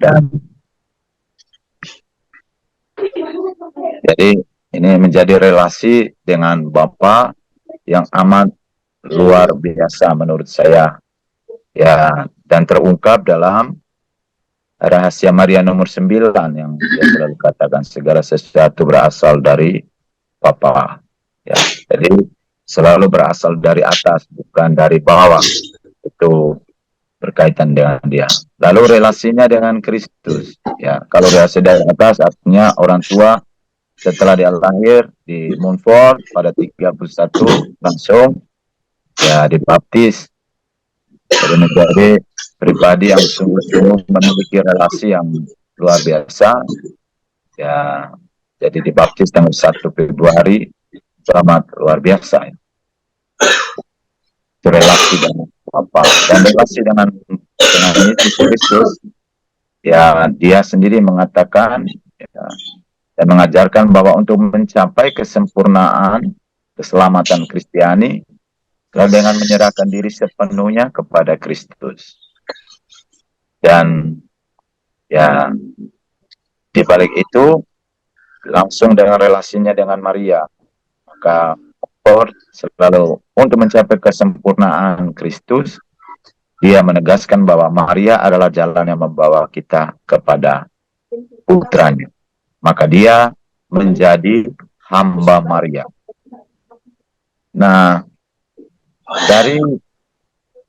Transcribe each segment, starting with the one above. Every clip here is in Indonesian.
Dan jadi ini menjadi relasi dengan Bapa yang amat luar biasa menurut saya, ya, dan terungkap dalam rahasia Maria nomor 9 yang dia selalu katakan segala sesuatu berasal dari Bapa, ya. Jadi selalu berasal dari atas, bukan dari bawah. Itu berkaitan dengan dia. Lalu relasinya dengan Kristus, ya. Kalau relasi dari atas artinya orang tua setelah dia lahir di Montfort pada 31 langsung ya dibaptis, jadi menjadi pribadi yang sungguh-sungguh memiliki relasi yang luar biasa, ya. Jadi dibaptis tanggal 1 Februari, selamat luar biasa, ya. Itu relasi dengan apa, dan relasi dengan Yesus Kristus, ya, dia sendiri mengatakan, ya, dan mengajarkan bahwa untuk mencapai kesempurnaan keselamatan Kristiani dengan menyerahkan diri sepenuhnya kepada Kristus. Dan ya, di balik itu langsung dengan relasinya dengan Maria, maka selalu untuk mencapai kesempurnaan Kristus, dia menegaskan bahwa Maria adalah jalan yang membawa kita kepada putranya. Maka dia menjadi hamba Maria. Nah, dari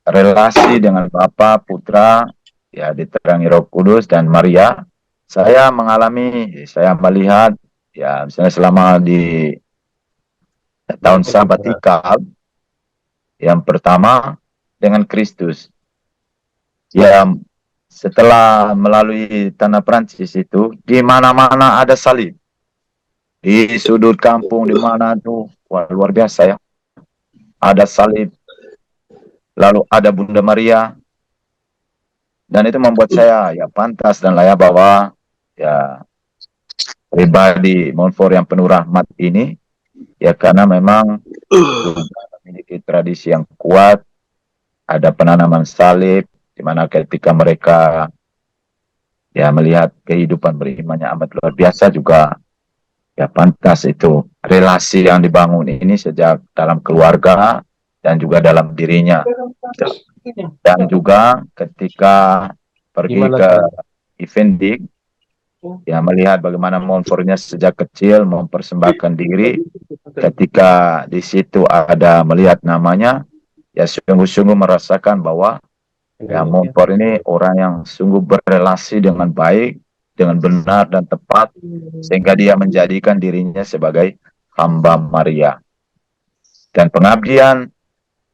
relasi dengan Bapa, Putra, ya, diterangi Roh Kudus dan Maria, saya melihat, ya, misalnya selama di tahun sabatikal yang pertama dengan Kristus, ya, setelah melalui tanah Prancis itu, di mana-mana ada salib. Di sudut kampung di mana tuh, wah, luar biasa, ya. Ada salib, lalu ada Bunda Maria, dan itu membuat saya ya pantas dan layak bahwa ya pribadi Montfort yang penuh rahmat ini, ya, karena memang memiliki tradisi yang kuat, ada penanaman salib, di mana ketika mereka ya melihat kehidupan berimannya amat luar biasa juga, ya pantas itu relasi yang dibangun ini sejak dalam keluarga dan juga dalam dirinya. Dan juga ketika pergi ke Ivendik, ya, melihat bagaimana Montfortnya sejak kecil mempersembahkan diri, ketika di situ ada melihat namanya, ya sungguh-sungguh merasakan bahwa ya Montfort ini orang yang sungguh berrelasi dengan baik, dengan benar dan tepat, sehingga dia menjadikan dirinya sebagai hamba Maria. Dan pengabdian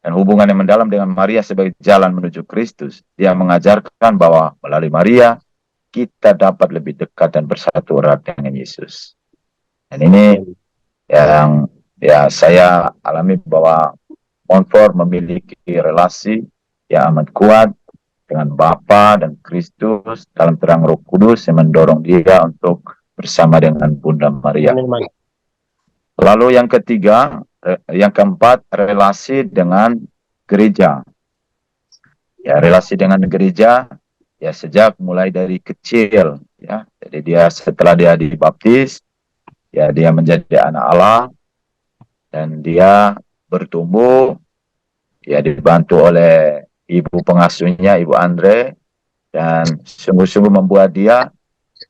dan hubungan yang mendalam dengan Maria sebagai jalan menuju Kristus, dia mengajarkan bahwa melalui Maria kita dapat lebih dekat dan bersatu erat dengan Yesus. Dan ini yang ya saya alami, bahwa Montfort memiliki relasi yang amat kuat dengan Bapa dan Kristus dalam terang Roh Kudus yang mendorong dia untuk bersama dengan Bunda Maria. Lalu yang ketiga, yang keempat, relasi dengan gereja. Ya, relasi dengan gereja ya sejak mulai dari kecil, ya. Jadi dia setelah dia dibaptis, ya dia menjadi anak Allah dan dia bertumbuh, ya dibantu oleh ibu pengasuhnya, Ibu Andre, dan sungguh-sungguh membuat dia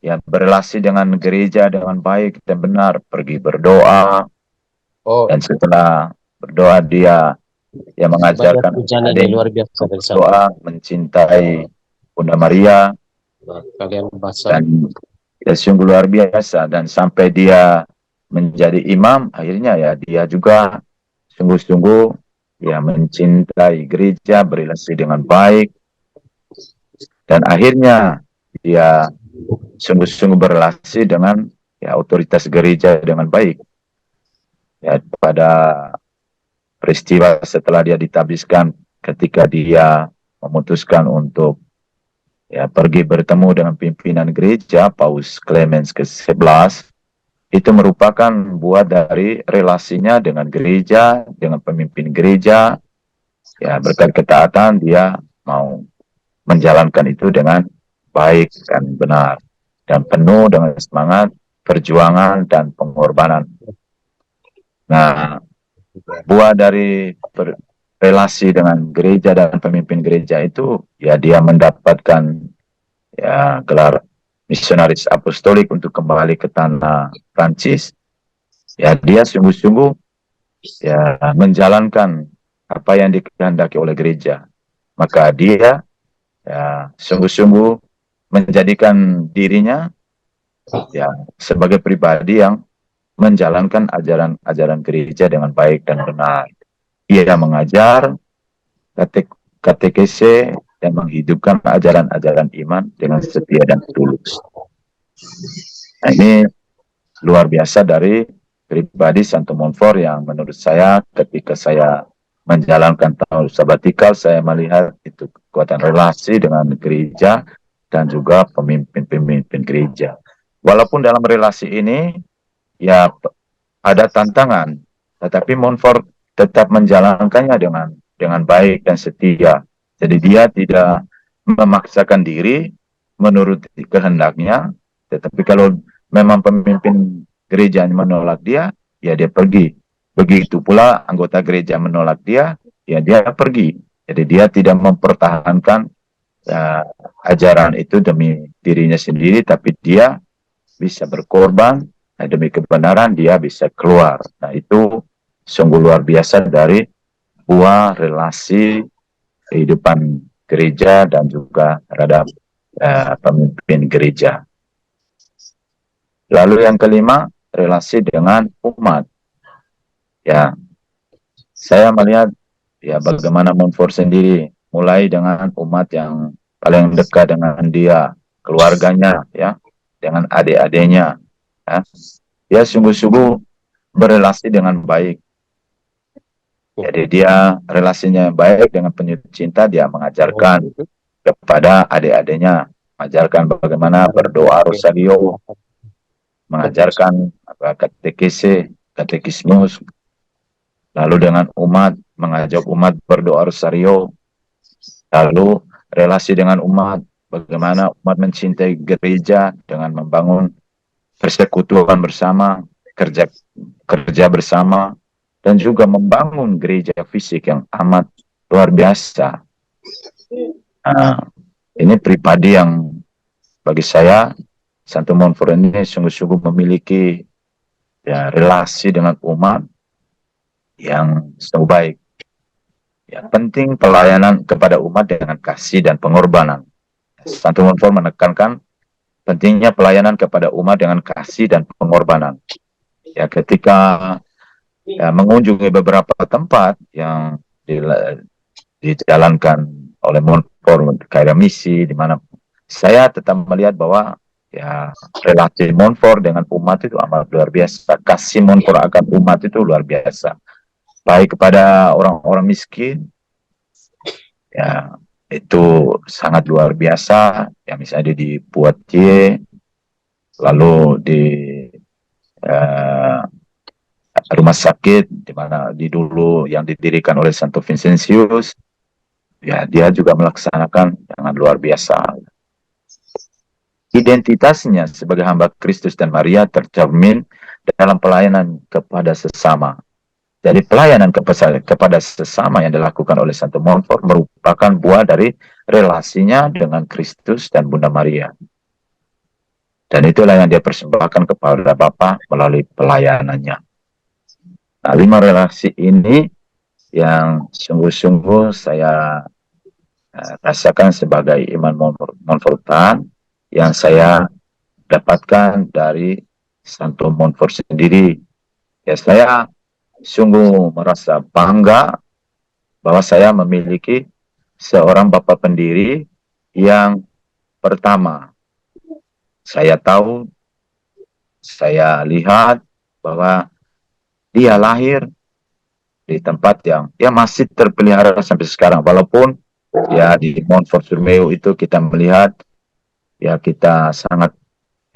ya berelasi dengan gereja dengan baik dan benar, pergi berdoa, dan setelah berdoa dia ya mengajarkan adik berdoa, mencintai Bunda Maria, dan ya sungguh luar biasa. Dan sampai dia menjadi imam, akhirnya ya dia juga sungguh-sungguh ya mencintai gereja, berelasi dengan baik, dan akhirnya dia sungguh-sungguh berelasi dengan ya otoritas gereja dengan baik. Ya, pada peristiwa setelah dia ditabiskan, ketika dia memutuskan untuk ya pergi bertemu dengan pimpinan gereja Paus Clemens ke-11, itu merupakan buah dari relasinya dengan gereja, dengan pemimpin gereja. Ya, berkat ketaatan dia mau menjalankan itu dengan baik dan benar, dan penuh dengan semangat perjuangan dan pengorbanan. Nah, buah dari relasi dengan gereja dan pemimpin gereja itu, ya dia mendapatkan ya gelar misionaris apostolik untuk kembali ke tanah Prancis. Ya dia sungguh-sungguh ya menjalankan apa yang dikehendaki oleh gereja. Maka dia ya sungguh-sungguh menjadikan dirinya ya sebagai pribadi yang menjalankan ajaran-ajaran gereja dengan baik dan benar. Ia mengajar katekese dan menghidupkan ajaran-ajaran iman dengan setia dan tulus. Nah, ini luar biasa dari pribadi Santo Montfort yang menurut saya ketika saya menjalankan tahun sabatikal, saya melihat itu kekuatan relasi dengan gereja dan juga pemimpin-pemimpin gereja. Walaupun dalam relasi ini ya ada tantangan, tetapi Montfort tetap menjalankannya dengan baik dan setia. Jadi dia tidak memaksakan diri menurut kehendaknya, tetapi kalau memang pemimpin gereja menolak dia, ya dia pergi. Begitu pula anggota gereja menolak dia, ya dia pergi. Jadi dia tidak mempertahankan uh, ajaran itu demi dirinya sendiri, tapi dia bisa berkorban demi kebenaran, dia bisa keluar. Nah itu sungguh luar biasa dari buah relasi kehidupan gereja dan juga terhadap pemimpin gereja. Lalu yang kelima, relasi dengan umat. Ya, saya melihat ya bagaimana Montfort sendiri mulai dengan umat yang paling dekat dengan dia, keluarganya, ya, dengan adik-adiknya. Ya. Dia sungguh-sungguh berelasi dengan baik. Jadi dia relasinya baik dengan penuh cinta, dia mengajarkan kepada adik-adiknya, mengajarkan bagaimana berdoa rosario, mengajarkan katekismus, lalu dengan umat, mengajak umat berdoa rosario, lalu relasi dengan umat, bagaimana umat mencintai gereja dengan membangun persekutuan bersama, kerja bersama, dan juga membangun gereja fisik yang amat luar biasa. Nah, ini pribadi yang bagi saya Santo Montfort ini sungguh-sungguh memiliki ya relasi dengan umat yang sungguh baik. Ya, penting pelayanan kepada umat dengan kasih dan pengorbanan. Santo Montfort menekankan pentingnya pelayanan kepada umat dengan kasih dan pengorbanan. Ya, ketika ya, mengunjungi beberapa tempat yang dijalankan oleh Montfort, kayak misi, di mana saya tetap melihat bahwa ya relasi Montfort dengan umat itu amat luar biasa. Kasih Montfort akan umat itu luar biasa. Baik kepada orang-orang miskin, ya itu sangat luar biasa. Ya misalnya di Poitiers, lalu di rumah sakit di mana dulu yang didirikan oleh Santo Vincentius, ya dia juga melaksanakan dengan luar biasa. Identitasnya sebagai hamba Kristus dan Maria tercermin dalam pelayanan kepada sesama. Jadi pelayanan kepada sesama yang dilakukan oleh Santo Montfort merupakan buah dari relasinya dengan Kristus dan Bunda Maria. Dan itulah yang dia persembahkan kepada Bapa melalui pelayanannya. Nah, 5 relasi ini yang sungguh-sungguh saya rasakan sebagai iman Montfortan yang saya dapatkan dari Santo Montfort sendiri. Ya, saya sungguh merasa bangga bahwa saya memiliki seorang Bapak pendiri yang pertama. Saya tahu, saya lihat bahwa dia lahir di tempat yang ya masih terpelihara sampai sekarang. Walaupun ya di Montfort-sur-Meu itu kita melihat ya kita sangat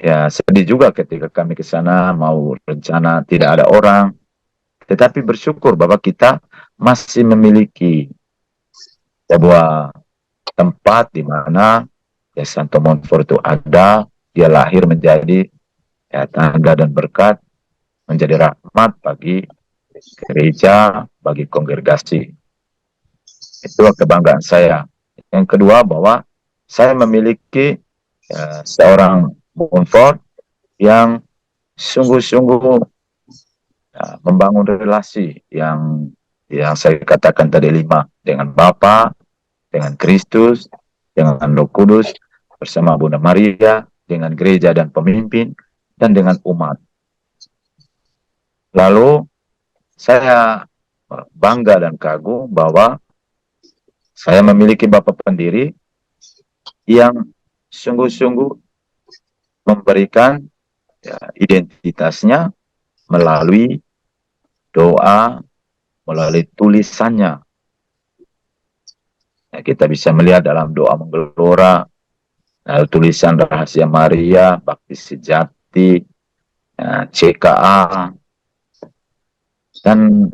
ya sedih juga ketika kami ke sana mau rencana tidak ada orang. Tetapi bersyukur bahwa kita masih memiliki sebuah tempat di mana ya Santo Montfort itu ada, dia lahir menjadi ya tanda dan berkat, menjadi rahmat bagi gereja, bagi kongregasi. Itu kebanggaan saya. Yang kedua, bahwa saya memiliki ya, seorang Montfort yang sungguh-sungguh ya, membangun relasi yang saya katakan tadi 5, dengan Bapa, dengan Kristus, dengan Roh Kudus, bersama Bunda Maria, dengan gereja dan pemimpin, dan dengan umat. Lalu saya bangga dan kagum bahwa saya memiliki Bapak pendiri yang sungguh-sungguh memberikan ya, identitasnya melalui doa, melalui tulisannya. Ya, kita bisa melihat dalam doa menggelora, tulisan Rahasia Maria, Bakti Sejati, ya, CKA, dan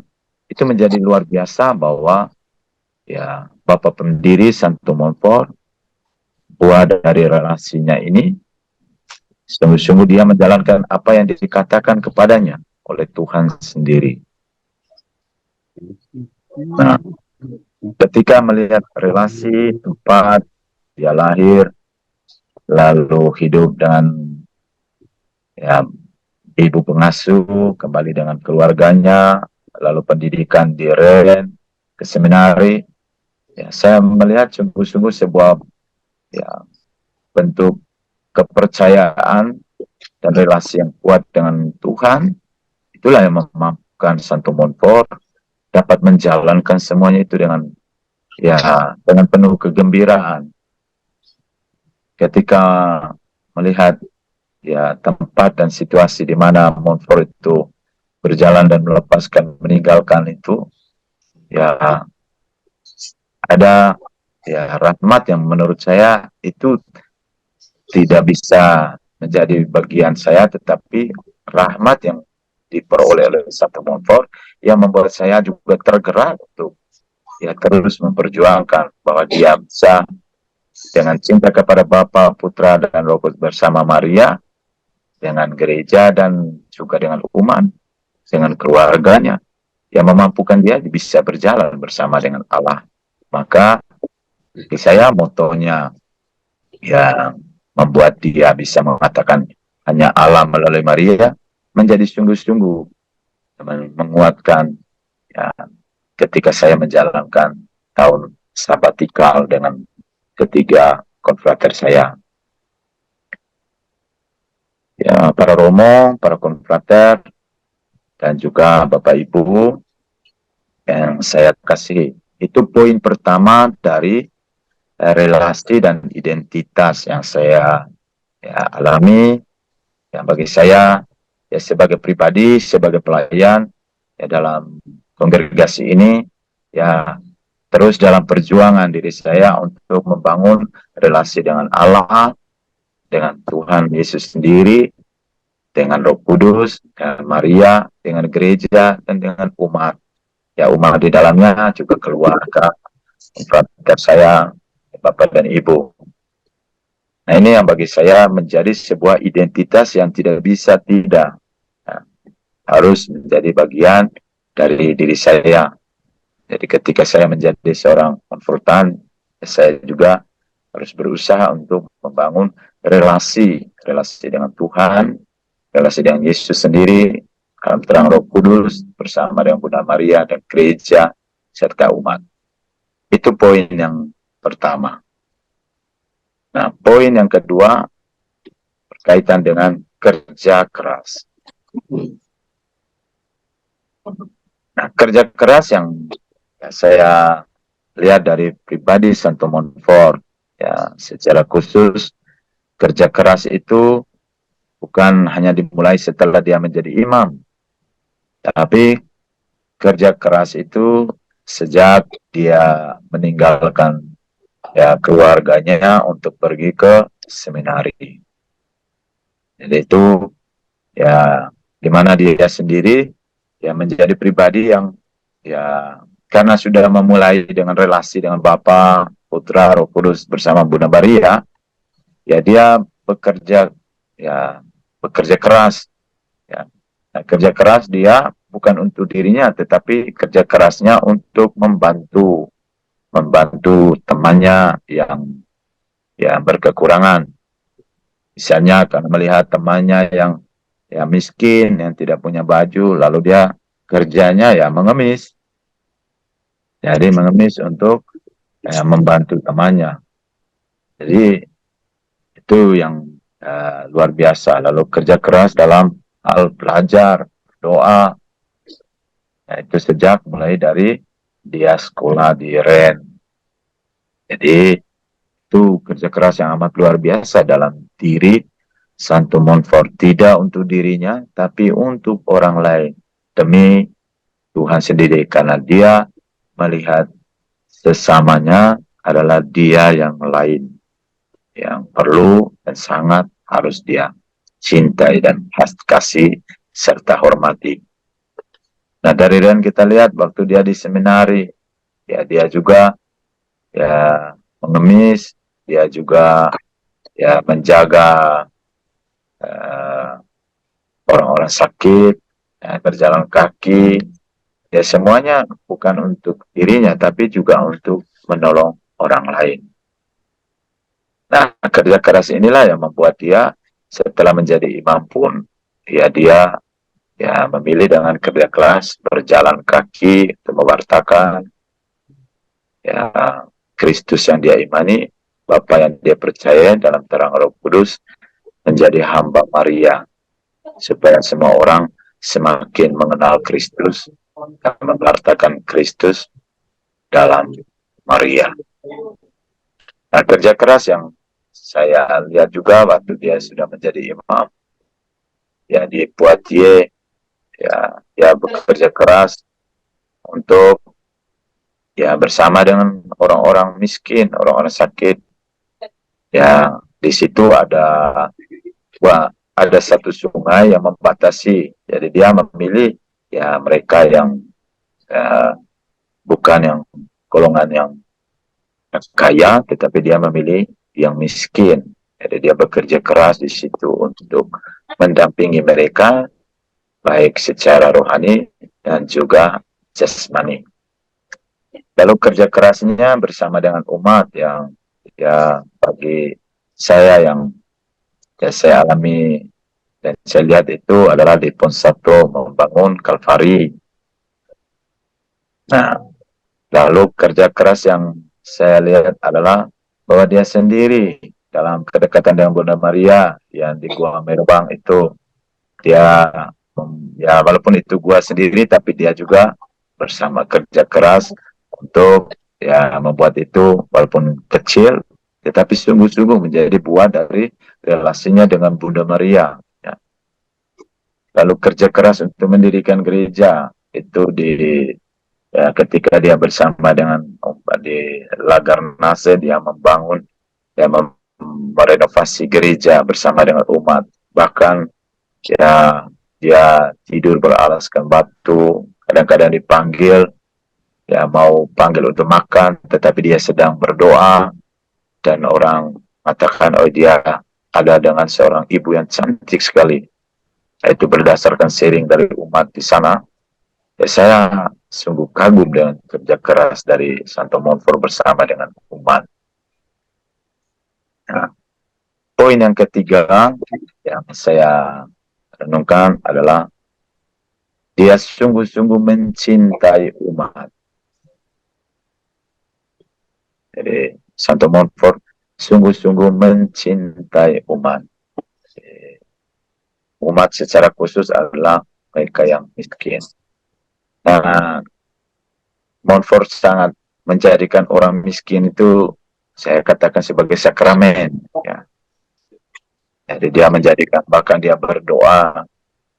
itu menjadi luar biasa bahwa ya Bapak pendiri Santo Montfort, buah dari relasinya ini, sungguh-sungguh dia menjalankan apa yang dikatakan kepadanya oleh Tuhan sendiri. Nah, ketika melihat relasi tempat dia lahir, lalu hidup dengan ya ibu pengasuh, kembali dengan keluarganya, lalu pendidikan di Rennes, ke seminari, ya, saya melihat sungguh-sungguh sebuah ya, bentuk kepercayaan dan relasi yang kuat dengan Tuhan. Itulah yang memampukan Santo Montfort dapat menjalankan semuanya itu dengan ya dengan penuh kegembiraan. Ketika melihat ya tempat dan situasi di mana Montfort itu berjalan dan melepaskan, meninggalkan itu, ya ada ya rahmat yang menurut saya itu tidak bisa menjadi bagian saya, tetapi rahmat yang diperoleh oleh Santo Montfort yang membuat saya juga tergerak untuk ya terus memperjuangkan bahwa dia bisa dengan cinta kepada Bapa, Putra, dan Roh Kudus bersama Maria, dengan gereja dan juga dengan umat, dengan keluarganya, yang memampukan dia bisa berjalan bersama dengan Allah. Maka bagi saya motonya yang membuat dia bisa mengatakan hanya Allah melalui Maria menjadi sungguh-sungguh menguatkan ya, ketika saya menjalankan tahun sabatikal dengan ketiga konfrater saya. Ya, para romo, para konfrater, dan juga Bapak Ibu yang saya kasih. Itu poin pertama dari relasi dan identitas yang saya ya, alami. Yang bagi saya ya sebagai pribadi, sebagai pelayan ya dalam kongregasi ini, ya terus dalam perjuangan diri saya untuk membangun relasi dengan Allah, dengan Tuhan Yesus sendiri, dengan Roh Kudus, dengan Maria, dengan gereja, dan dengan umat. Ya umat di dalamnya juga keluarga, frater saya, Bapak dan Ibu. Nah ini yang bagi saya menjadi sebuah identitas yang tidak bisa tidak. Nah, harus menjadi bagian dari diri saya. Jadi ketika saya menjadi seorang konfrutan, saya juga harus berusaha untuk membangun relasi dengan Tuhan, relasi dengan Yesus sendiri, dalam terang Roh Kudus, bersama dengan Bunda Maria dan gereja, serta umat. Itu poin yang pertama. Nah, poin yang kedua berkaitan dengan kerja keras. Nah, kerja keras yang saya lihat dari pribadi Santo Montfort, ya secara khusus kerja keras itu bukan hanya dimulai setelah dia menjadi imam, tapi kerja keras itu sejak dia meninggalkan ya keluarganya untuk pergi ke seminari. Jadi itu ya dimana dia sendiri ya menjadi pribadi yang ya karena sudah memulai dengan relasi dengan Bapa, Putra, Roh Kudus bersama Bunda Maria, ya dia bekerja, ya bekerja keras, ya. Nah, kerja keras dia bukan untuk dirinya, tetapi kerja kerasnya untuk membantu temannya yang berkekurangan. Misalnya karena melihat temannya yang miskin, yang tidak punya baju, lalu dia kerjanya ya mengemis. Jadi mengemis untuk membantu temannya. Jadi itu yang luar biasa. Lalu kerja keras dalam hal belajar, doa. Nah, itu sejak mulai dari dia sekolah di Ren. Jadi itu kerja keras yang amat luar biasa dalam diri Santo Montfort. Tidak untuk dirinya, tapi untuk orang lain. Demi Tuhan sendiri. Karena dia melihat sesamanya adalah dia yang lain. Yang perlu dan sangat harus dia cintai dan kasih serta hormati. Nah, dari Ren kita lihat waktu dia di seminari, ya dia juga ya mengemis, dia juga ya menjaga orang-orang sakit, ya, berjalan kaki, ya semuanya bukan untuk dirinya, tapi juga untuk menolong orang lain. Nah, kerja keras inilah yang membuat dia setelah menjadi imam pun, ya dia ya memilih dengan kerja keras berjalan kaki untuk mewartakan ya Kristus yang dia imani, Bapa yang dia percaya dalam terang Roh Kudus, menjadi hamba Maria supaya semua orang semakin mengenal Kristus dan mewartakan Kristus dalam Maria. Nah, kerja keras yang saya lihat juga waktu dia sudah menjadi imam ya di Poitiers, ya bekerja keras untuk ya bersama dengan orang-orang miskin, orang-orang sakit. Ya, di situ ada satu sungai yang membatasi. Jadi dia memilih ya mereka yang bukan yang golongan yang kaya, tetapi dia memilih yang miskin. Jadi dia bekerja keras di situ untuk mendampingi mereka, baik secara rohani dan juga jasmani. Lalu kerja kerasnya bersama dengan umat yang ya bagi saya yang saya alami dan saya lihat itu adalah di Ponsato membangun Kalvari. Nah, lalu kerja keras yang saya lihat adalah bahwa dia sendiri dalam kedekatan dengan Bunda Maria yang di Gua Merbang itu dia ya walaupun itu gua sendiri tapi dia juga bersama kerja keras untuk ya membuat itu walaupun kecil tetapi sungguh-sungguh menjadi buah dari relasinya dengan Bunda Maria ya. Lalu kerja keras untuk mendirikan gereja itu ya, ketika dia bersama dengan di Lagarnase dia membangun ya merenovasi gereja bersama dengan umat, bahkan ya dia tidur beralaskan batu, kadang-kadang dipanggil ya mau panggil untuk makan tetapi dia sedang berdoa dan orang mengatakan oh dia ada dengan seorang ibu yang cantik sekali. Itu berdasarkan sharing dari umat di sana. Ya, saya sungguh kagum dengan kerja keras dari Santo Montfort bersama dengan umat. Nah, poin yang ketiga yang saya renungkan adalah dia sungguh-sungguh mencintai umat. Jadi Santo Montfort sungguh-sungguh mencintai umat. Umat secara khusus adalah mereka yang miskin. Nah, Montfort sangat menjadikan orang miskin itu saya katakan sebagai sakramen. Ya. Jadi dia menjadikan bahkan dia berdoa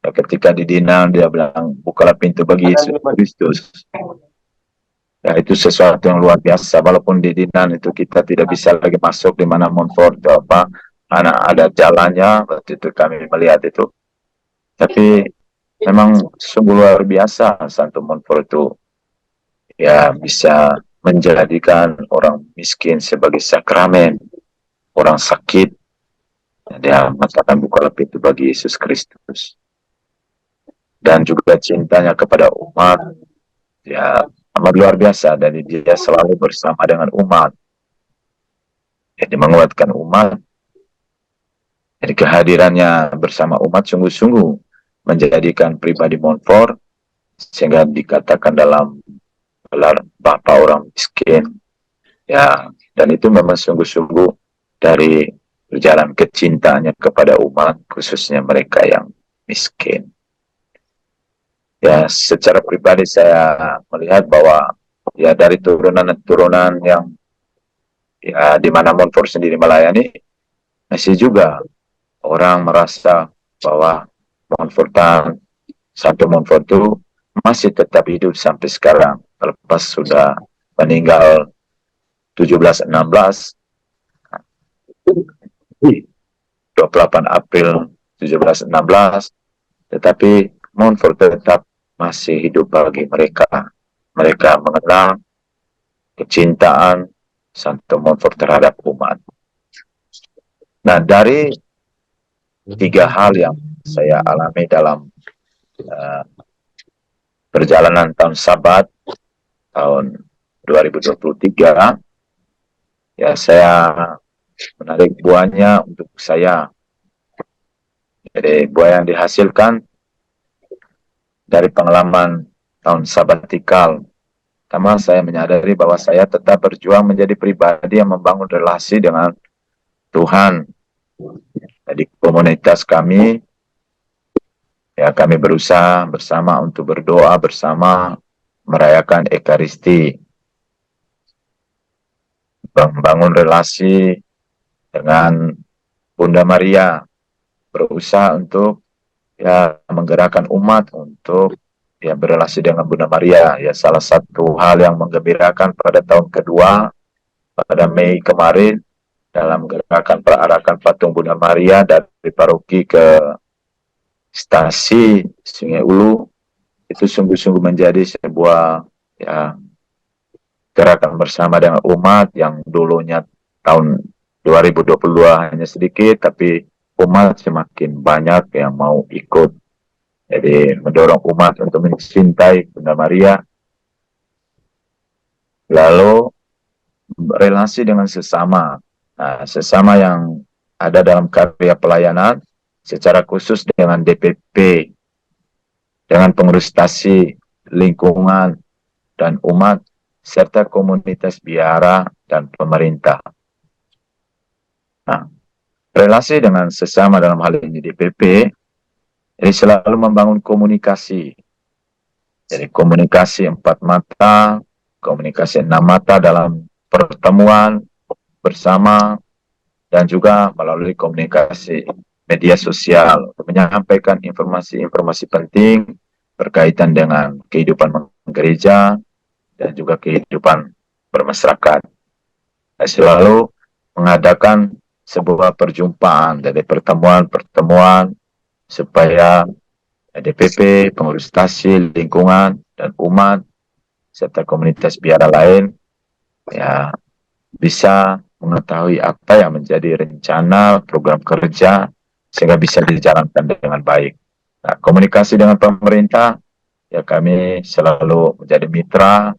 ya, ketika di Dinan dia bilang bukalah pintu bagi Yesus Kristus. Ya itu sesuatu yang luar biasa. Walaupun di Dinan itu kita tidak bisa lagi masuk di mana Montfort atau apa, anak ada jalannya. Waktu itu kami melihat itu. Tapi memang sungguh luar biasa Santo Montfort itu ya bisa menjadikan orang miskin sebagai sakramen, orang sakit Dia mengatakan bukalah pintu bagi Yesus Kristus. Dan juga cintanya kepada umat, ya amat luar biasa. Dan dia selalu bersama dengan umat. Jadi menguatkan umat. Jadi kehadirannya bersama umat sungguh-sungguh menjadikan pribadi Montfort sehingga dikatakan dalam gelar Bapa orang miskin. Ya, dan itu memang sungguh-sungguh dari berjalan kecintaannya kepada umat, khususnya mereka yang miskin. Ya, secara pribadi saya melihat bahwa ya dari turunan-turunan yang ya di mana Montfort sendiri melayani, masih juga orang merasa bahwa Montfortan, Santo Montfort itu masih tetap hidup sampai sekarang. Lepas sudah meninggal 1716, 28 April 1716, tetapi Montfort tetap masih hidup bagi mereka. Mereka mengenal kecintaan Santo Montfort terhadap umat. Nah, dari tiga hal yang saya alami dalam perjalanan tahun Sabat tahun 2023, ya saya menarik buahnya untuk saya. Jadi buah yang dihasilkan dari pengalaman tahun sabatikal. Pertama, saya menyadari bahwa saya tetap berjuang menjadi pribadi yang membangun relasi dengan Tuhan. Jadi komunitas kami, ya kami berusaha bersama untuk berdoa bersama, merayakan Ekaristi, membangun relasi dengan Bunda Maria, berusaha untuk ya menggerakkan umat untuk ya berrelasi dengan Bunda Maria. Ya salah satu hal yang menggembirakan pada tahun kedua pada Mei kemarin dalam gerakan perarakan patung Bunda Maria dari paroki ke stasi Sungai Ulu, itu sungguh-sungguh menjadi sebuah ya gerakan bersama dengan umat yang dulunya tahun 2022 hanya sedikit, tapi umat semakin banyak yang mau ikut. Jadi mendorong umat untuk mencintai Bunda Maria, lalu relasi dengan sesama. Nah, sesama yang ada dalam karya pelayanan, secara khusus dengan DPP, dengan pengurus stasi, lingkungan, dan umat, serta komunitas biara dan pemerintah. Nah, relasi dengan sesama dalam hal ini DPP, jadi selalu membangun komunikasi. Jadi komunikasi empat mata, komunikasi enam mata dalam pertemuan bersama, dan juga melalui komunikasi media sosial untuk menyampaikan informasi-informasi penting berkaitan dengan kehidupan gereja dan juga kehidupan bermasyarakat. Saya selalu mengadakan sebuah perjumpaan dari pertemuan-pertemuan supaya DPP, pengurus stasi, lingkungan, dan umat, serta komunitas biara lain ya bisa mengetahui apa yang menjadi rencana program kerja sehingga bisa dijalankan dengan baik. Nah, komunikasi dengan pemerintah, ya kami selalu menjadi mitra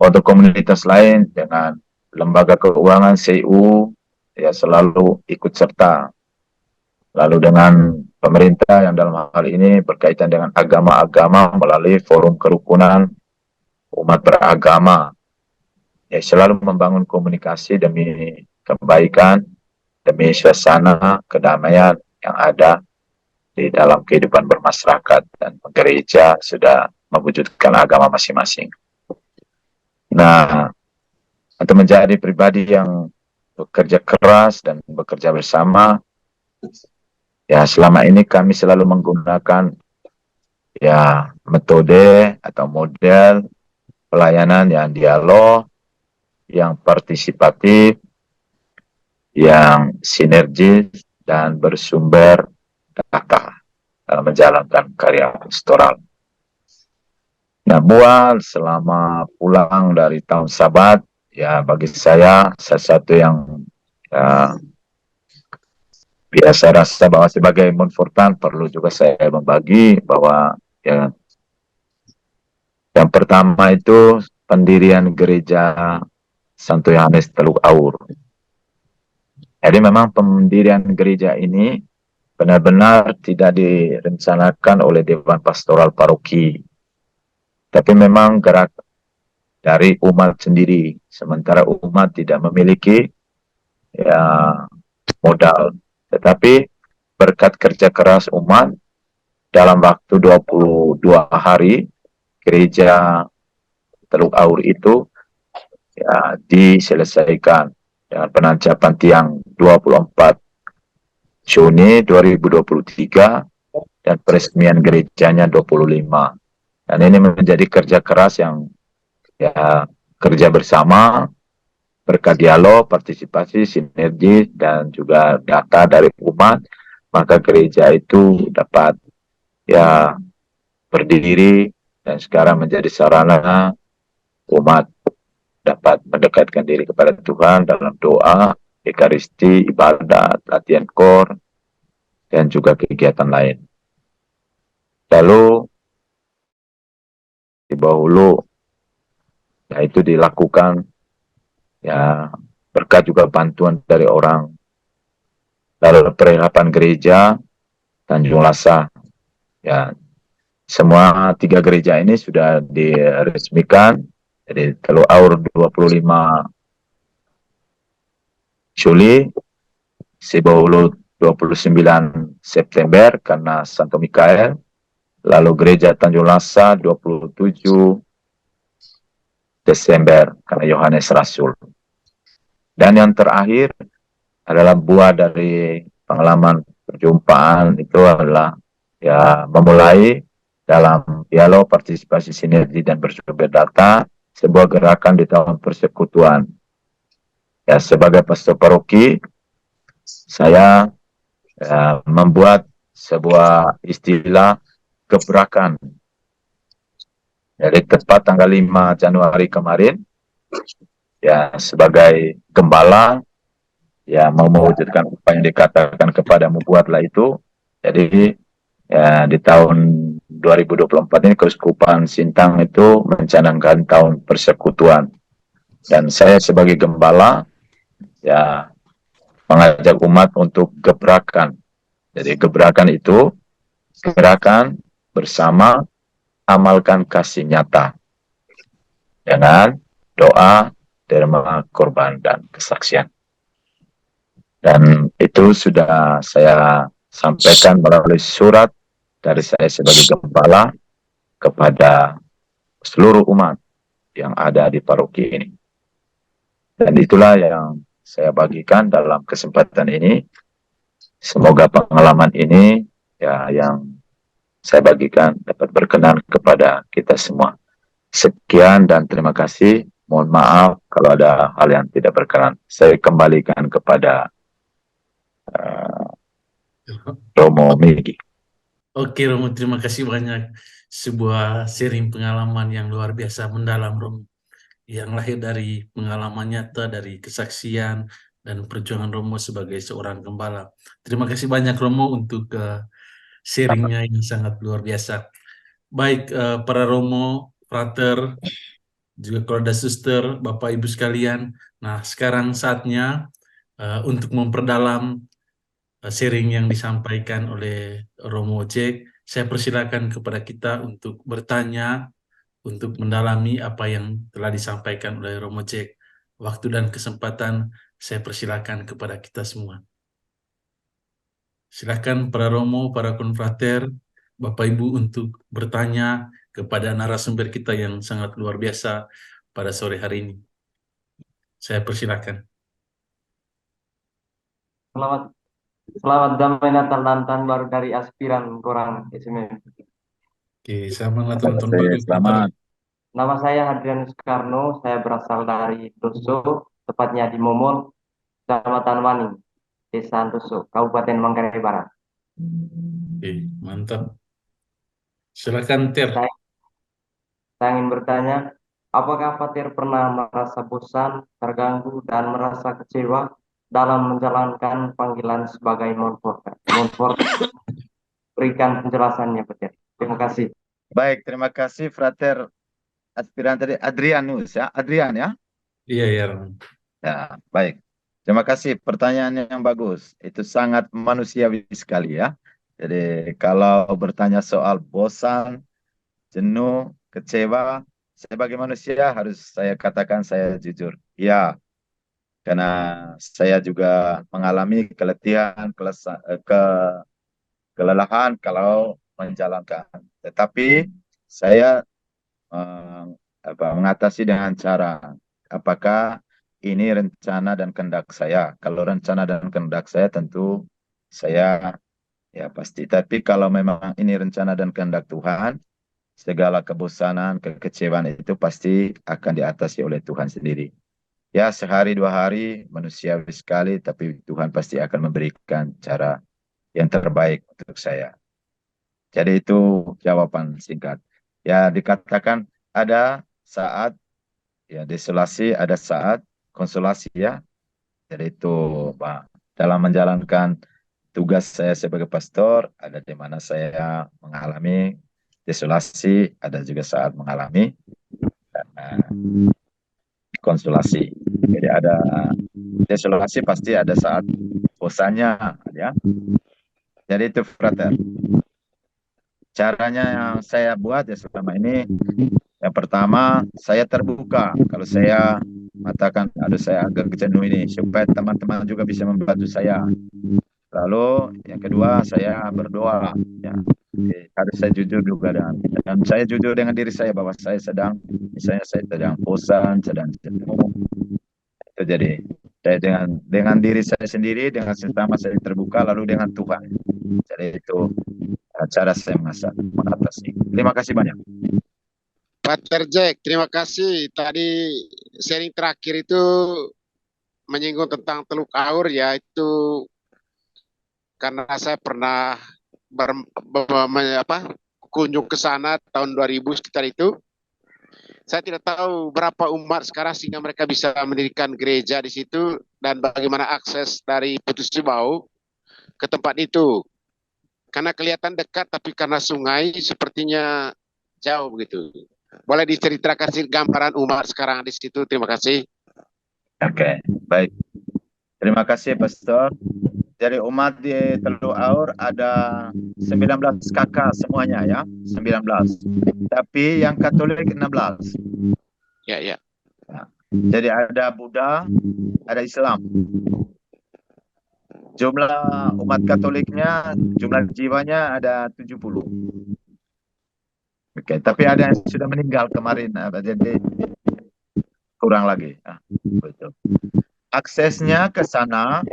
untuk komunitas lain dengan lembaga keuangan CIU, ya selalu ikut serta. Lalu dengan pemerintah yang dalam hal ini berkaitan dengan agama-agama melalui forum kerukunan umat beragama, ya selalu membangun komunikasi demi kebaikan, demi suasana kedamaian yang ada di dalam kehidupan bermasyarakat, dan gereja sudah mewujudkan agama masing-masing. Nah, untuk menjadi pribadi yang bekerja keras dan bekerja bersama, ya selama ini kami selalu menggunakan ya metode atau model pelayanan yang dialog, yang partisipatif, yang sinergis, dan bersumber data dalam menjalankan karya pastoral. Nah, buat selama pulang dari tahun Sabat, ya bagi saya sesuatu yang ya, biasa rasa bahwa sebagai monfortan perlu juga saya membagi bahwa ya yang pertama itu pendirian gereja Santo Yohanes Teluk Aur. Jadi memang pendirian gereja ini benar-benar tidak direncanakan oleh Dewan Pastoral Paroki, tapi memang gerak dari umat sendiri. Sementara umat tidak memiliki ya modal, tetapi berkat kerja keras umat dalam waktu 22 hari gereja Teluk Aur itu ya diselesaikan dengan penancapan tiang 24 Juni 2023 dan peresmian gerejanya 25. Dan ini menjadi kerja keras yang ya kerja bersama berkat dialog, partisipasi, sinergi dan juga data dari umat, maka gereja itu dapat ya berdiri dan sekarang menjadi sarana umat dapat mendekatkan diri kepada Tuhan dalam doa, ekaristi, ibadat, latihan kor, dan juga kegiatan lain. Lalu di bawah hulu, ya itu dilakukan ya berkat juga bantuan dari orang. Lalu perhelatan gereja Tanjung Lasa, ya semua tiga gereja ini sudah diresmikan. Jadi Teluk Aur 25 Juli, Sibawulu 29 September karena Santo Mikael, lalu gereja Tanjung Lasa 27 Desember karena Yohanes Rasul. Dan yang terakhir adalah buah dari pengalaman perjumpaan itu adalah ya memulai dalam dialog, partisipasi, sinergi, dan bersumber data sebuah gerakan di tahun persekutuan. Ya, sebagai pastor paroki, saya membuat sebuah istilah gebrakan. Jadi tepat tanggal 5 Januari kemarin, ya sebagai gembala, ya mau mewujudkan apa yang dikatakan kepadamu buatlah itu. Jadi ya di tahun 2024 ini Keuskupan Sintang itu mencanangkan tahun persekutuan. Dan saya sebagai gembala ya mengajak umat untuk gebrakan. Jadi gebrakan itu gerakan bersama amalkan kasih nyata dengan doa, derma, korban, dan kesaksian. Dan itu sudah saya sampaikan melalui surat dari saya sebagai gembala kepada seluruh umat yang ada di paroki ini. Dan itulah yang saya bagikan dalam kesempatan ini. Semoga pengalaman ini ya yang saya bagikan dapat berkenan kepada kita semua. Sekian dan terima kasih. Mohon maaf kalau ada hal yang tidak berkenan. Saya kembalikan kepada Romo Migi. Oke Romo, terima kasih banyak. Sebuah sharing pengalaman yang luar biasa mendalam Romo. Yang lahir dari pengalaman nyata, dari kesaksian, dan perjuangan Romo sebagai seorang gembala. Terima kasih banyak Romo untuk sharingnya yang sangat luar biasa. Baik, para Romo, Frater, juga keluarga suster, Bapak Ibu sekalian. Nah, sekarang saatnya untuk memperdalam sharing yang disampaikan oleh Romo Jack. Saya persilakan kepada kita untuk bertanya, untuk mendalami apa yang telah disampaikan oleh Romo Jack. Waktu dan kesempatan saya persilakan kepada kita semua. Silakan para Romo, para konfrater, Bapak Ibu untuk bertanya kepada narasumber kita yang sangat luar biasa pada sore hari ini. Saya persilakan. Selamat selamat damai Natal dan tahun baru dari aspiran kurang SMM. Oke, selamat Natal tahun baru. Selamat. Nama saya Hadrian Soekarno, saya berasal dari Doso, tepatnya di Momol, Kecamatan Waning, Desa Doso, Kabupaten Manggarai Barat. Oke, mantap. Silakan Ter. bertanya, apakah Fatir pernah merasa bosan, terganggu, dan merasa kecewa dalam menjalankan panggilan sebagai Montfort? Montfort, berikan penjelasannya, Fatir. Terima kasih. Baik, terima kasih Frater aspiran tadi Adrianus ya, Adrian ya. Iya, ya, Romo. Ya, baik. Terima kasih pertanyaan yang bagus. Itu sangat manusiawi sekali ya. Jadi kalau bertanya soal bosan, jenuh, kecewa, sebagai manusia harus saya katakan saya jujur. Ya, karena saya juga mengalami kelelahan kalau menjalankan. Tetapi saya eh, mengatasi dengan cara apakah ini rencana dan kehendak saya. Kalau rencana dan kehendak saya tentu saya ya pasti. Tapi kalau memang ini rencana dan kehendak Tuhan, segala kebosanan, kekecewaan itu pasti akan diatasi oleh Tuhan sendiri. Ya, sehari dua hari manusiawi sekali, tapi Tuhan pasti akan memberikan cara yang terbaik untuk saya. Jadi itu jawaban singkat. Ya, dikatakan ada saat ya desolasi, ada saat konsolasi ya. Jadi itu Pak, dalam menjalankan tugas saya sebagai pastor, ada di mana saya mengalami desolasi, ada juga saat mengalami konsolasi. Jadi ada desolasi pasti ada saat bosannya ya. Jadi itu frater. Caranya yang saya buat ya selama ini, yang pertama saya terbuka. Kalau saya mengatakan, aduh saya agak jenuh ini, supaya teman-teman juga bisa membantu saya. Lalu yang kedua saya berdoa. Ya. Harus saya jujur juga dan saya jujur dengan diri saya bahwa saya sedang, misalnya saya sedang bosan, sedang jenuh. Itu jadi saya dengan diri saya sendiri, dengan sesama saya terbuka, lalu dengan Tuhan. Jadi itu cara saya mengatasi. Terima kasih banyak. Pater Jack, terima kasih. Tadi sharing terakhir itu menyinggung tentang Teluk Aur ya, itu karena saya pernah kunjung ke sana tahun 2000 sekitar itu. Saya tidak tahu berapa umat sekarang sehingga mereka bisa mendirikan gereja di situ dan bagaimana akses dari Putus Cibau ke tempat itu. Karena kelihatan dekat tapi karena sungai sepertinya jauh begitu. Boleh diceritakan sih gambaran umat sekarang di situ? Terima kasih. Oke, baik. Terima kasih, Pastor. Jadi umat di Teluk Aur ada 19 kakak semuanya ya, 19. Tapi yang Katolik 16. Ya, ya. Jadi ada Buddha, ada Islam. Jumlah umat Katoliknya, jumlah jiwanya ada 70. Oke, tapi ada yang sudah meninggal kemarin, jadi kurang lagi. Betul. Aksesnya ke sana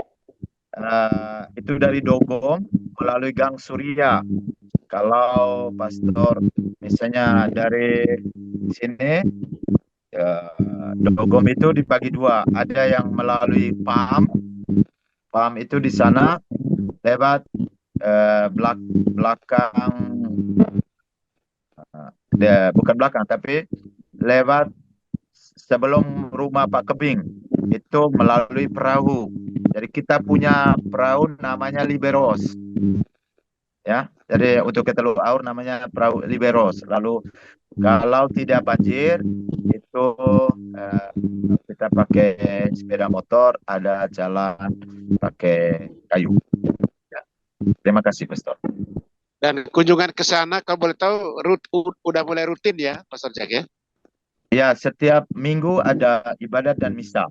itu dari Dogong melalui Gang Surya. Kalau pastor misalnya dari sini Dogong itu dibagi dua. Ada yang melalui PAM. PAM itu di sana lewat belakang bukan belakang tapi lewat sebelum rumah Pak Kebing itu melalui perahu. Jadi kita punya perahu namanya Liberos. Ya, jadi untuk ke Teluk Aur namanya perahu Liberos. Lalu kalau tidak banjir itu kita pakai sepeda motor, ada jalan pakai kayu. Ya. Terima kasih, Pastor. Dan kunjungan ke sana kalau boleh tahu udah mulai rutin ya, Pastor Jack ya? Ya, setiap minggu ada ibadat dan misa.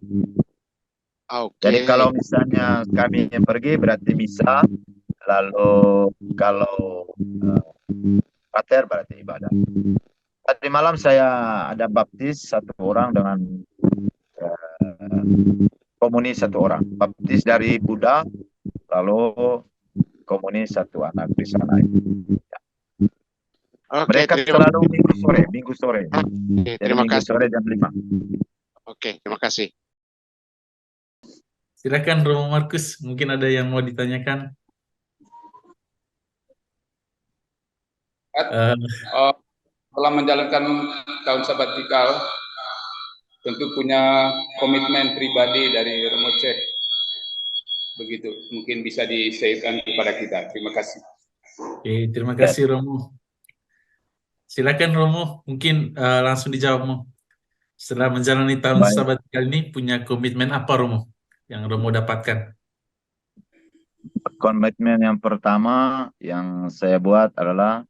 Oke. Jadi kalau misalnya kami yang pergi berarti misa, lalu kalau pater berarti ibadat. Tadi malam saya ada baptis satu orang dengan komunis satu orang. Baptis dari Buddha, lalu komunis satu anak di sana. Ya. Oke, Mereka selalu minggu sore. Oke, Jadi terima minggu kasih. sore jam 5. Oke, terima kasih. Silakan Romo Markus, mungkin ada yang mau ditanyakan. setelah menjalankan tahun sabatikal tentu punya komitmen pribadi dari Romo Cek. Begitu, mungkin bisa di-share-kan kepada kita. Terima kasih. Oke, terima kasih Romo. Silakan Romo, mungkin langsung dijawab Mo. Setelah menjalani tahun Baik. sabatikal ini punya komitmen apa Romo yang Romo dapatkan? Komitmen yang pertama yang saya buat adalah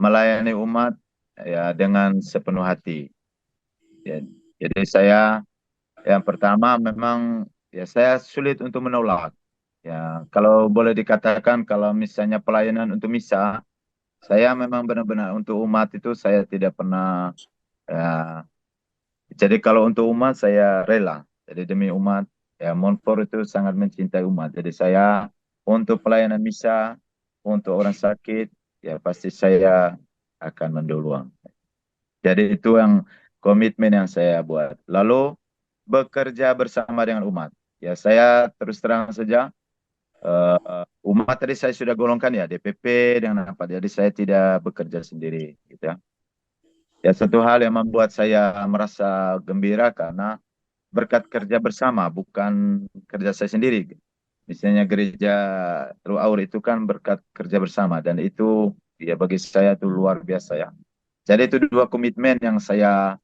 melayani umat ya dengan sepenuh hati. Ya, jadi saya yang pertama memang ya saya sulit untuk menolak. Ya, kalau boleh dikatakan kalau misalnya pelayanan untuk misa, saya memang benar-benar untuk umat itu saya tidak pernah ya, jadi kalau untuk umat saya rela. Jadi demi umat ya Montfort itu sangat mencintai umat. Jadi saya untuk pelayanan misa, untuk orang sakit ya pasti saya akan menduluang. Jadi itu yang komitmen yang saya buat. Lalu bekerja bersama dengan umat. Ya saya terus terang saja umat tadi saya sudah golongkan ya DPP dengan apa. Jadi saya tidak bekerja sendiri gitu ya. Ya satu hal yang membuat saya merasa gembira karena berkat kerja bersama bukan kerja saya sendiri. Misalnya gereja True Aur itu kan berkat kerja bersama dan itu ya bagi saya itu luar biasa ya. Jadi itu dua komitmen yang saya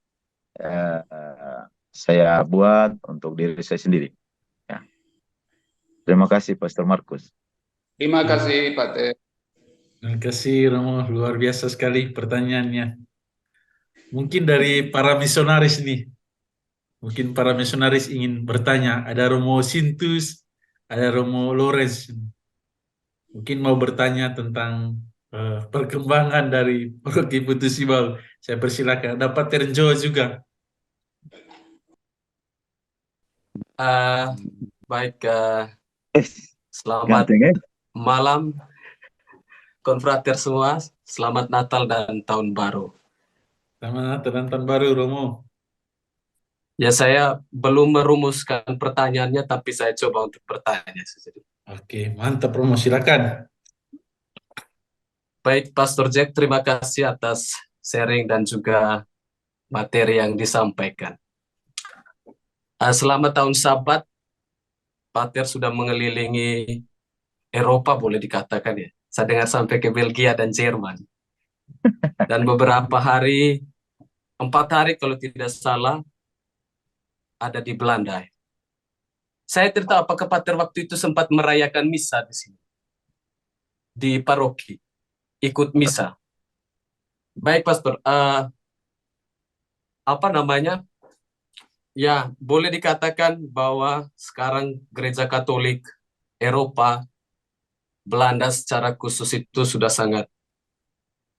buat untuk diri saya sendiri. Ya. Terima kasih Pastor Markus. Terima kasih Pak Teh. Terima kasih Romo, luar biasa sekali pertanyaannya. Mungkin dari para misionaris nih, mungkin para misionaris ingin bertanya. Ada Romo Sintus, ada Romo Lawrence. Mungkin mau bertanya tentang perkembangan dari Paroki Putus Sibau. Saya persilakan. Ada Pater Jo juga. Baik, selamat Ganteng ya? malam konfrater semua, selamat Natal dan Tahun Baru. Selamat Natal dan Tahun Baru, Romo. Ya, saya belum merumuskan pertanyaannya, tapi saya coba untuk bertanya. Oke, mantap Romo, silakan. Baik, Pastor Jack, terima kasih atas sharing dan juga materi yang disampaikan. Selama tahun Sabat, Pater sudah mengelilingi Eropa, boleh dikatakan ya. Saya dengar sampai ke Belgia dan Jerman. Dan beberapa hari, 4 hari kalau tidak salah, ada di Belanda. Saya tidak tahu apakah Pater waktu itu sempat merayakan misa di sini, di paroki, ikut misa. Baik, Pastor. Apa namanya? Ya, boleh dikatakan bahwa sekarang gereja Katolik Eropa, Belanda secara khusus itu sudah sangat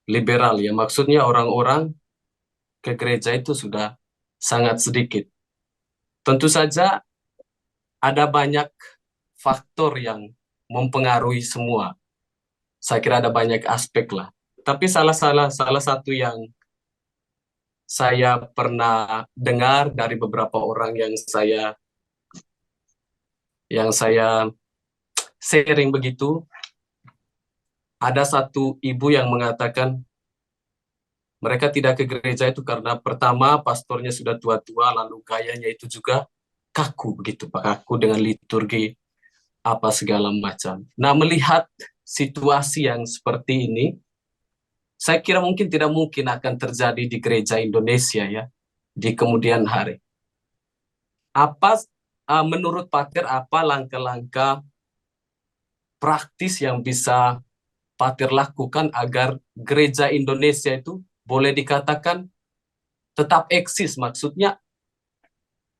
liberal ya. Maksudnya orang-orang ke gereja itu sudah sangat sedikit. Tentu saja ada banyak faktor yang mempengaruhi semua. Saya kira ada banyak aspek lah. Tapi salah satu yang saya pernah dengar dari beberapa orang yang saya sharing begitu, ada satu ibu yang mengatakan mereka tidak ke gereja itu karena pertama pastornya sudah tua-tua, lalu gayanya itu juga kaku begitu, Pak, kaku dengan liturgi apa segala macam. Nah, melihat situasi yang seperti ini, saya kira tidak mungkin akan terjadi di gereja Indonesia ya di kemudian hari. Apa menurut Pater apa langkah-langkah praktis yang bisa Pater lakukan agar gereja Indonesia itu boleh dikatakan tetap eksis? Maksudnya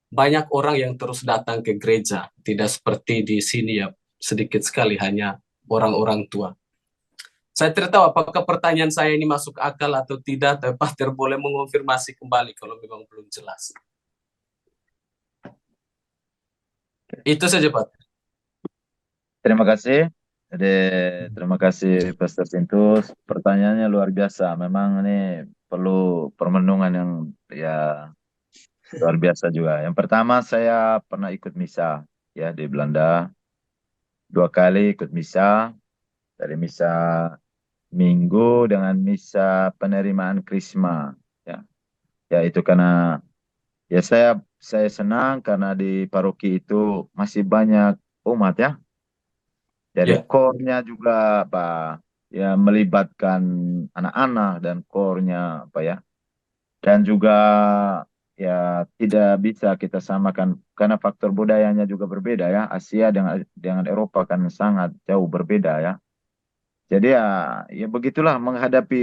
banyak orang yang terus datang ke gereja, tidak seperti di sini ya, sedikit sekali hanya orang-orang tua. Saya tidak tahu apakah pertanyaan saya ini masuk akal atau tidak, tapi Pater boleh mengonfirmasi kembali kalau memang belum jelas. Itu saja, Pak. Terima kasih. Jadi terima kasih Pastor Sintus. Pertanyaannya luar biasa. Memang ini perlu permenungan yang ya luar biasa juga. Yang pertama saya pernah ikut misa ya di Belanda. 2 kali ikut misa. Dari misa Minggu dengan misa penerimaan Krisma. Ya, ya itu karena ya saya senang karena di paroki itu masih banyak umat ya. Jadi Ya, core-nya juga apa ya melibatkan anak-anak dan core-nya apa ya. Dan juga ya tidak bisa kita samakan karena faktor budayanya juga berbeda ya. Asia dengan Eropa kan sangat jauh berbeda ya. Jadi ya, ya begitulah menghadapi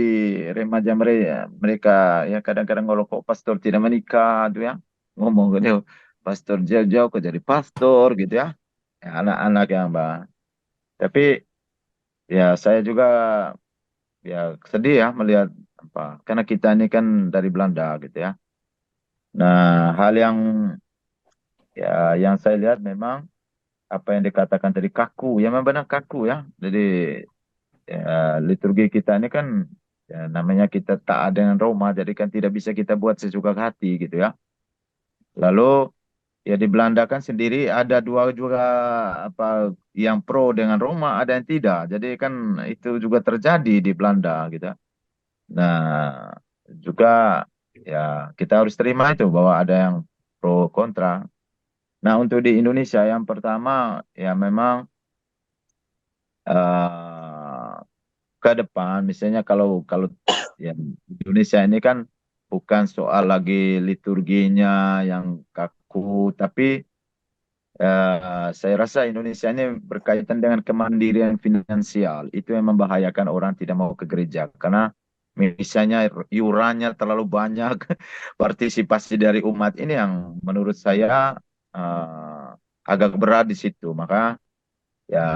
remaja mereka, mereka ya kadang-kadang kalau kok pastor tidak menikah tuh ya ngomong gitu, pastor jauh-jauh kok jadi pastor gitu ya. Ya, anak-anak yang mbak. Tapi ya saya juga ya sedih ya melihat apa karena kita ini kan dari Belanda gitu ya. Nah hal yang saya lihat memang apa yang dikatakan tadi kaku, ya memang benar kaku ya. Jadi liturgi kita ini kan ya, namanya kita taat dengan Roma, jadi kan tidak bisa kita buat sesuka hati gitu ya. Lalu ya di Belanda kan sendiri ada dua juga apa yang pro dengan Roma, ada yang tidak. Jadi kan itu juga terjadi di Belanda gitu. Nah juga ya kita harus terima itu bahwa ada yang pro kontra. Nah untuk di Indonesia yang pertama ya memang eh, ke depan misalnya kalau kalau ya Indonesia ini kan bukan soal lagi liturginya yang kaku tapi saya rasa Indonesia ini berkaitan dengan kemandirian finansial itu yang membahayakan orang tidak mau ke gereja karena misalnya iurannya terlalu banyak partisipasi dari umat ini yang menurut saya eh, agak berat di situ maka ya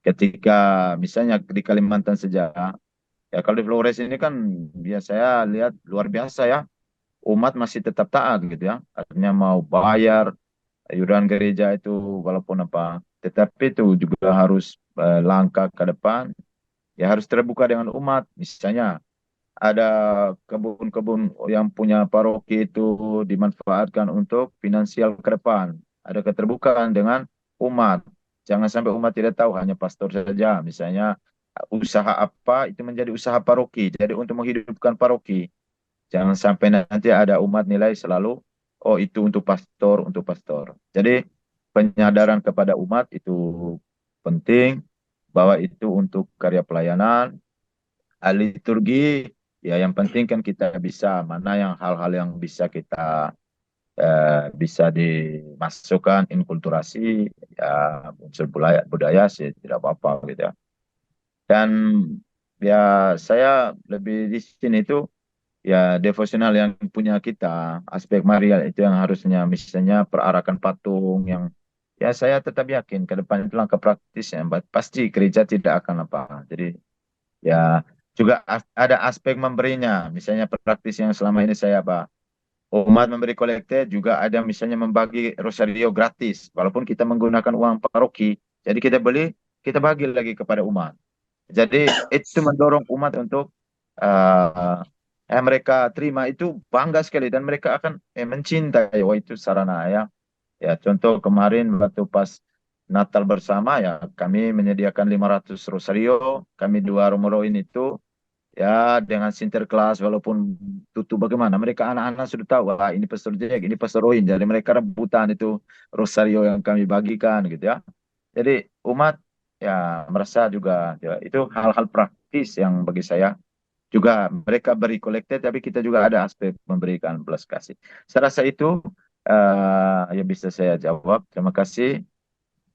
ketika misalnya di Kalimantan saja. Ya kalau di Flores ini kan ya saya lihat luar biasa ya. Umat masih tetap taat gitu ya. Artinya mau bayar iuran gereja itu walaupun apa. Tetapi itu juga harus langkah ke depan. Ya harus terbuka dengan umat. Misalnya ada kebun-kebun yang punya paroki itu dimanfaatkan untuk finansial ke depan. Ada keterbukaan dengan umat. Jangan sampai umat tidak tahu hanya pastor saja. Misalnya usaha apa itu menjadi usaha paroki. Jadi untuk menghidupkan paroki. Jangan sampai nanti ada umat nilai selalu, oh itu untuk pastor, untuk pastor. Jadi penyadaran kepada umat itu penting bahwa itu untuk karya pelayanan, liturgi, ya yang penting kan kita bisa mana yang hal-hal yang bisa kita bisa dimasukkan inkulturasi ya unsur budaya, budaya sih tidak apa-apa gitu ya. Dan ya saya lebih di sini itu ya devosional yang punya kita aspek Maria itu yang harusnya misalnya perarakan patung yang ya saya tetap yakin ke depan itu langkah praktisnya pasti gereja tidak akan apa. Jadi ya juga ada aspek memberinya misalnya praktis yang selama ini saya apa umat memberi kolekte juga ada misalnya membagi rosario gratis walaupun kita menggunakan uang paroki jadi kita beli kita bagi lagi kepada umat jadi itu mendorong umat untuk uh, mereka terima itu bangga sekali dan mereka akan mencintai wah itu sarana ya ya contoh kemarin waktu pas Natal bersama ya kami menyediakan 500 rosario kami dua romoroin itu ya dengan sinterklas walaupun tutup bagaimana mereka anak-anak sudah tahu wah ini Pastor Jack ini Pastor Roin jadi mereka rebutan itu rosario yang kami bagikan gitu ya jadi umat ya merasa juga ya, itu hal-hal praktis yang bagi saya juga mereka beri kolektif tapi kita juga ada aspek memberikan belas kasih saya rasa itu ya bisa saya jawab terima kasih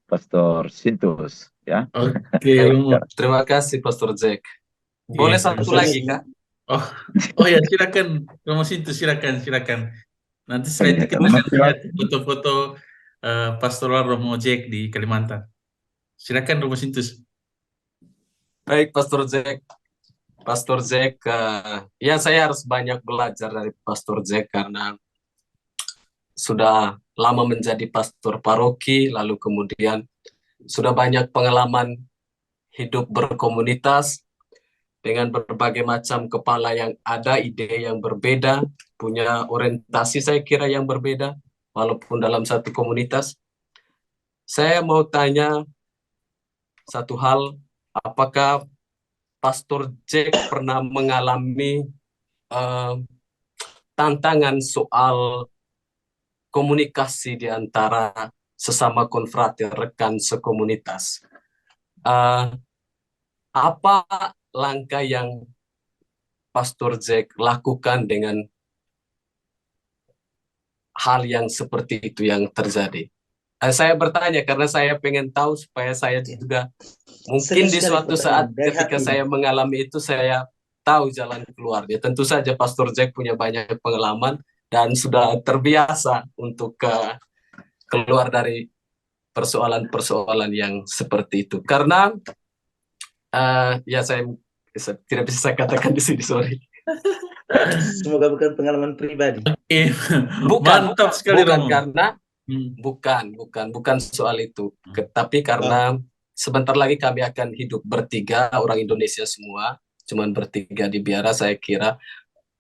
Pastor Sintus ya. Oke, baik. Romo. Terima kasih, Pastor Jack. Iya, Boleh satu terus. lagi, Kak? Oh, oh ya silakan, Romo Sintu silakan, silakan. Nanti setelah itu kita akan Masih lihat foto-foto pastoral Romo Jack di Kalimantan. Silakan Romo Sintus. Baik, Pastor Jack. Pastor Jack, ya saya harus banyak belajar dari Pastor Jack karena sudah lama menjadi pastor paroki, lalu kemudian sudah banyak pengalaman hidup berkomunitas dengan berbagai macam kepala yang ada, ide yang berbeda, punya orientasi saya kira yang berbeda, walaupun dalam satu komunitas. Saya mau tanya satu hal, apakah Pastor Jack pernah mengalami eh, tantangan soal komunikasi di antara sesama konfrater, rekan sekomunitas. Eh, apa langkah yang Pastor Jack lakukan dengan hal yang seperti itu yang terjadi? Saya bertanya karena saya pengen tahu supaya saya juga mungkin Serius di sekali suatu pertanyaan saat dari ketika hati. saya mengalami itu saya tahu jalan keluarnya. Tentu saja Pastor Jack punya banyak pengalaman dan sudah terbiasa untuk keluar dari persoalan-persoalan yang seperti itu. Karena ya saya tidak bisa saya katakan di sini, sorry. Semoga bukan pengalaman pribadi. Bukan, Mantap sekali bukan Romo. karena Hmm. bukan soal itu. Tapi karena sebentar lagi kami akan hidup bertiga, orang Indonesia semua, cuman bertiga di Biara. Saya kira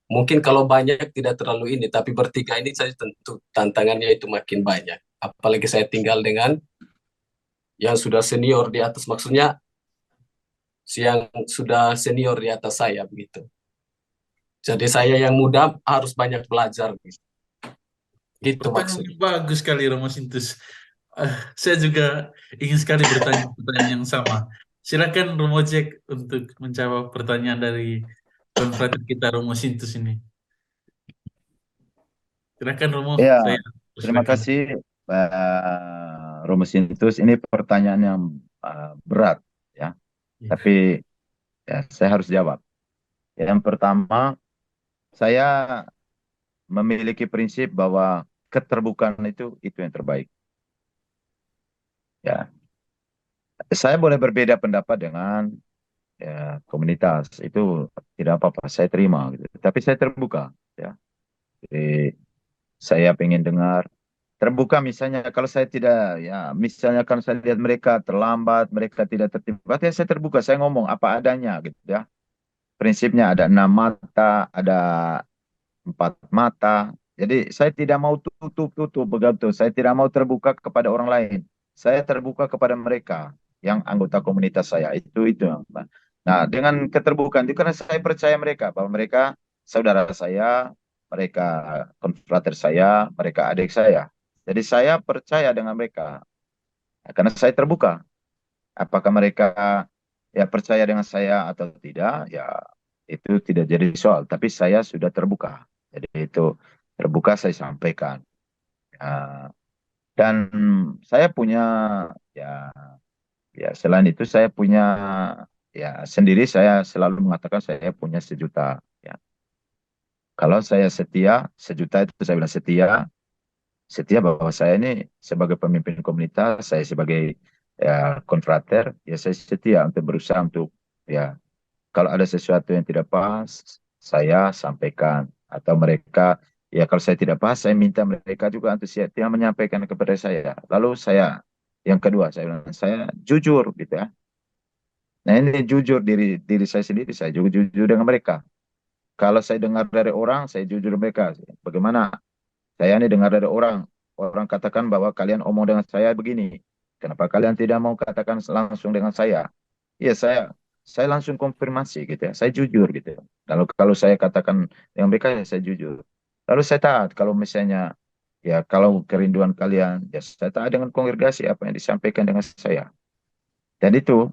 mungkin kalau banyak tidak terlalu ini, tapi bertiga ini saya tentu tantangannya itu makin banyak. Apalagi saya tinggal dengan yang sudah senior di atas, maksudnya yang sudah senior di atas saya begitu. Jadi saya yang muda harus banyak belajar gitu. Gitu Pertanyaan maksudnya. yang bagus sekali Romo Sintus. Saya juga ingin sekali bertanya pertanyaan yang sama. Silakan Romo Jack untuk menjawab pertanyaan dari konfrater kita Romo Sintus ini. Silakan Romo, Ya, saya terima persilakan. kasih Romo Sintus. Ini pertanyaan yang berat ya, Ya. tapi ya, saya harus jawab. Yang pertama, saya memiliki prinsip bahwa keterbukaan itu yang terbaik. Ya, saya boleh berbeda pendapat dengan ya, komunitas itu tidak apa-apa, saya terima gitu. Tapi saya terbuka ya. Jadi saya ingin dengar terbuka misalnya kalau saya tidak ya misalnya kalau saya lihat mereka terlambat, mereka tidak tertib, berarti saya terbuka, saya ngomong apa adanya gitu ya. Prinsipnya ada 6 mata, ada 4 mata. Jadi saya tidak mau tutup begitu. Saya tidak mau terbuka kepada orang lain. Saya terbuka kepada mereka yang anggota komunitas saya. Itu. Nah, dengan keterbukaan itu karena saya percaya mereka bahwa mereka saudara saya, mereka konfrater saya, mereka adik saya. Jadi saya percaya dengan mereka. Nah, karena saya terbuka. Apakah mereka ya percaya dengan saya atau tidak, ya itu tidak jadi soal. Tapi saya sudah terbuka. Jadi itu terbuka saya sampaikan. Ya, dan saya punya ya ya selain itu saya punya ya sendiri saya selalu mengatakan saya punya 1 juta. Ya. Kalau saya setia, 1 juta itu saya bilang setia bahwa saya ini sebagai pemimpin komunitas, saya sebagai ya konfrater, ya saya setia untuk berusaha untuk ya kalau ada sesuatu yang tidak pas, saya sampaikan atau mereka ya kalau saya tidak pas, saya minta mereka juga untuk setia menyampaikan kepada saya. Lalu saya yang kedua saya bilang saya jujur gitu ya. Nah ini jujur diri saya sendiri, saya juga jujur dengan mereka. Kalau saya dengar dari orang, saya jujur mereka. Bagaimana saya ini dengar dari orang, orang katakan bahwa kalian omong dengan saya begini. Kenapa kalian tidak mau katakan langsung dengan saya? Iya, saya langsung konfirmasi gitu ya. Saya jujur gitu. Lalu kalau saya katakan dengan mereka, ya saya jujur. Lalu saya taat kalau misalnya ya kalau kerinduan kalian, ya saya taat dengan kongregasi apa yang disampaikan dengan saya. Dan itu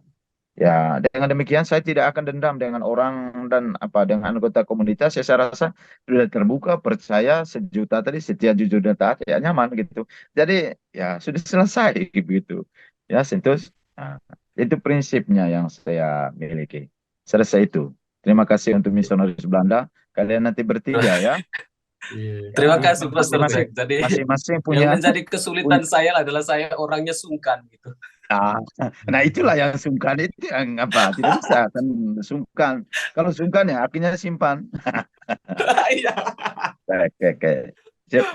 ya, dengan demikian saya tidak akan dendam dengan orang dan apa dengan anggota komunitas. Ya, saya rasa sudah terbuka, percaya 1 juta tadi setia jujur dan taat ya nyaman gitu. Jadi ya sudah selesai gitu. Ya, Sintus. Nah, itu prinsipnya yang saya miliki. Selesai itu. Terima kasih untuk misionaris Belanda. Kalian nanti bertiga ya. Iya. Terima Ya, kasih Pastor masing-masing Jack. Jadi masing-masing yang punya, menjadi kesulitan saya adalah saya orangnya sungkan gitu. Nah, nah itulah yang sungkan itu yang apa tidak bisa kan sungkan. Kalau sungkan ya akhirnya simpan. Iya. Oke. Siap.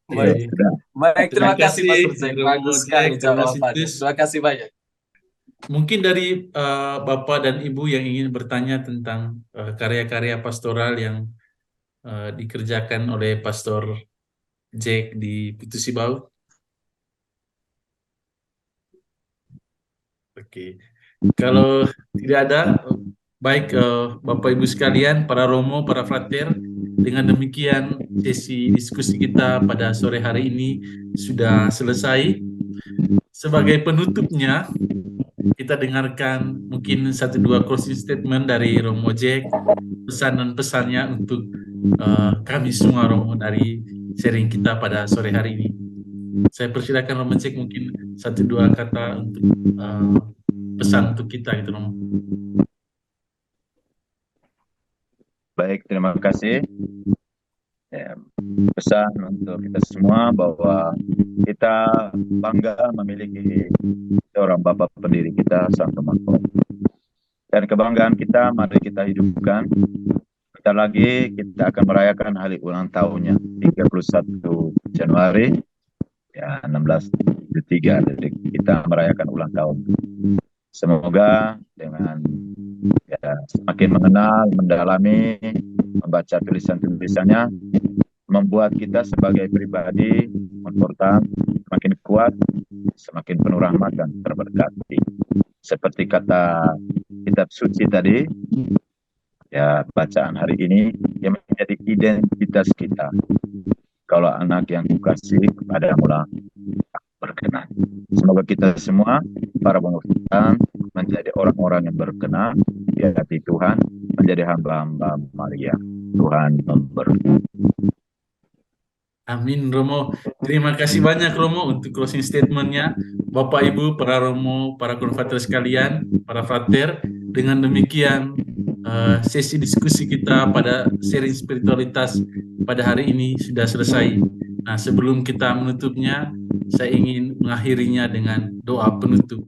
Ya, Baik. Oke. sudah. Baik, Terima terima kasih kasih Pastor Jack. Romo Bagus Jack, sekali Romo jawabannya. Sintus. Terima kasih banyak. Mungkin dari Bapak dan Ibu yang ingin bertanya tentang karya-karya pastoral yang dikerjakan oleh Pastor Jack di Putusibau. Oke. Kalau tidak ada, Baik, Bapak Ibu sekalian, para Romo, para Frater, dengan demikian sesi diskusi kita pada sore hari ini sudah selesai. Sebagai penutupnya, kita dengarkan mungkin 1-2 closing statement dari Romo Jack, pesan dan pesannya untuk kami semua Romo dari sharing kita pada sore hari ini. Saya persilakan Romo Jack mungkin 1-2 kata untuk pesan untuk kita gitu Romo. Baik, terima kasih. Ya, pesan untuk kita semua bahwa kita bangga memiliki seorang Bapak pendiri kita, Santo Marco. Dan kebanggaan kita mari kita hidupkan. Bentar lagi kita akan merayakan hari ulang tahunnya, 31 Januari, ya 1673. Jadi kita merayakan ulang tahun. Semoga dengan ya, semakin mengenal, mendalami, membaca tulisan-tulisannya, membuat kita sebagai pribadi Montfortan semakin kuat, semakin penuh rahmat dan terberkati. Seperti kata kitab suci tadi, ya bacaan hari ini yang menjadi identitas kita. Kalau anak yang kukasih kepada mula berkenan. Semoga kita semua, para Montfortan, menjadi orang-orang yang berkenan di hati Tuhan, menjadi hamba-hamba Maria. Tuhan memberkati. Amin Romo. Terima kasih banyak Romo untuk closing statement-nya. Bapak Ibu, para Romo, para konfrater sekalian, para frater, dengan demikian sesi diskusi kita pada sharing spiritualitas pada hari ini sudah selesai. Nah, sebelum kita menutupnya, saya ingin mengakhirinya dengan doa penutup.